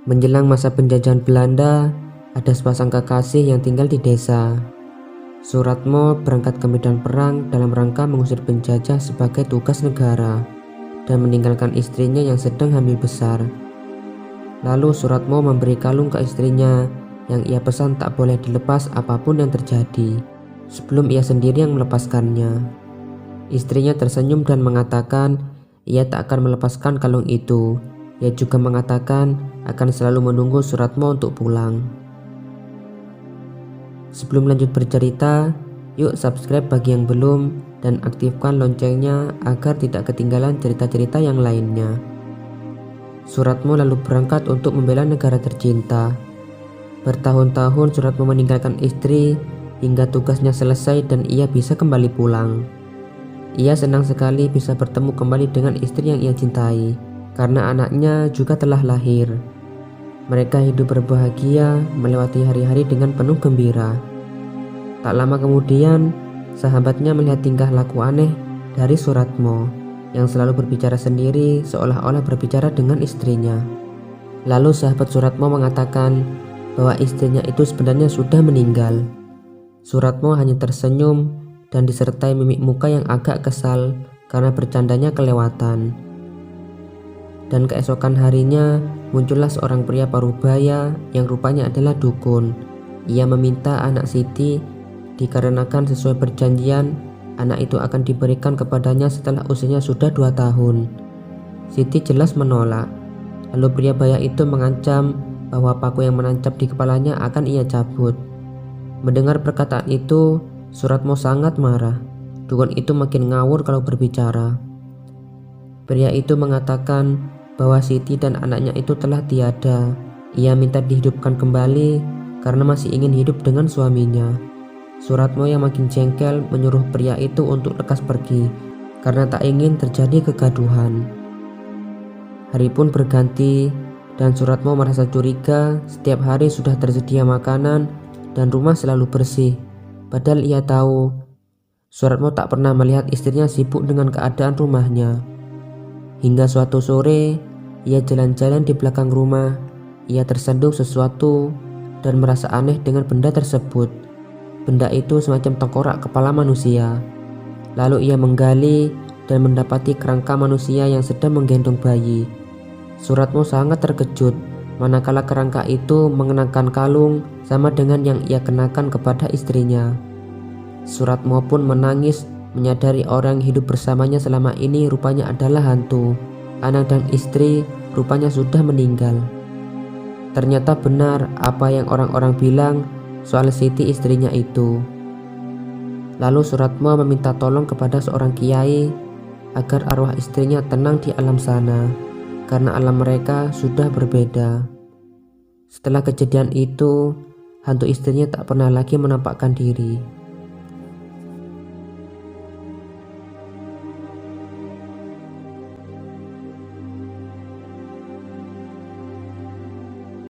Menjelang masa penjajahan Belanda, ada sepasang kekasih yang tinggal di desa. Suratmo berangkat ke medan perang dalam rangka mengusir penjajah sebagai tugas negara dan meninggalkan istrinya yang sedang hamil besar. Lalu Suratmo memberi kalung ke istrinya yang ia pesan tak boleh dilepas apapun yang terjadi sebelum ia sendiri yang melepaskannya. Istrinya tersenyum dan mengatakan ia tak akan melepaskan kalung itu. Ia juga mengatakan akan selalu menunggu Suratmo untuk pulang. Sebelum lanjut bercerita, yuk subscribe bagi yang belum dan aktifkan loncengnya agar tidak ketinggalan cerita-cerita yang lainnya. Suratmo lalu berangkat untuk membela negara tercinta. Bertahun-tahun Suratmo meninggalkan istri hingga tugasnya selesai dan ia bisa kembali pulang. Ia senang sekali bisa bertemu kembali dengan istri yang ia cintai karena anaknya juga telah lahir. Mereka hidup berbahagia melewati hari-hari dengan penuh gembira. Tak lama kemudian, sahabatnya melihat tingkah laku aneh dari Suratmo yang selalu berbicara sendiri seolah-olah berbicara dengan istrinya. Lalu sahabat Suratmo mengatakan bahwa istrinya itu sebenarnya sudah meninggal. Suratmo hanya tersenyum dan disertai mimik muka yang agak kesal karena bercandanya kelewatan. Dan keesokan harinya muncullah seorang pria parubaya yang rupanya adalah dukun. Ia meminta anak Siti dikarenakan sesuai perjanjian anak itu akan diberikan kepadanya setelah usianya sudah 2 tahun. Siti jelas menolak. Lalu pria baya itu mengancam bahwa paku yang menancap di kepalanya akan ia cabut. Mendengar perkataan itu, Suratmo sangat marah. Dukun itu makin ngawur kalau berbicara. Pria itu mengatakan bahwa Siti dan anaknya itu telah tiada. Ia minta dihidupkan kembali karena masih ingin hidup dengan suaminya. Suratmo yang makin jengkel menyuruh pria itu untuk lekas pergi karena tak ingin terjadi kegaduhan. Hari pun berganti dan Suratmo merasa curiga. Setiap hari sudah tersedia makanan dan rumah selalu bersih. Padahal ia tahu Suratmo tak pernah melihat istrinya sibuk dengan keadaan rumahnya. Hingga suatu sore, ia jalan-jalan di belakang rumah. Ia tersandung sesuatu dan merasa aneh dengan benda tersebut. Benda itu semacam tengkorak kepala manusia. Lalu ia menggali dan mendapati kerangka manusia yang sedang menggendong bayi. Suratmo sangat terkejut manakala kerangka itu mengenakan kalung sama dengan yang ia kenakan kepada istrinya. Suratmo pun menangis menyadari orang yang hidup bersamanya selama ini rupanya adalah hantu. Anak dan istri rupanya sudah meninggal. Ternyata benar apa yang orang-orang bilang soal Siti istrinya itu. Lalu Suratmo meminta tolong kepada seorang kiai agar arwah istrinya tenang di alam sana karena alam mereka sudah berbeda. Setelah kejadian itu, hantu istrinya tak pernah lagi menampakkan diri.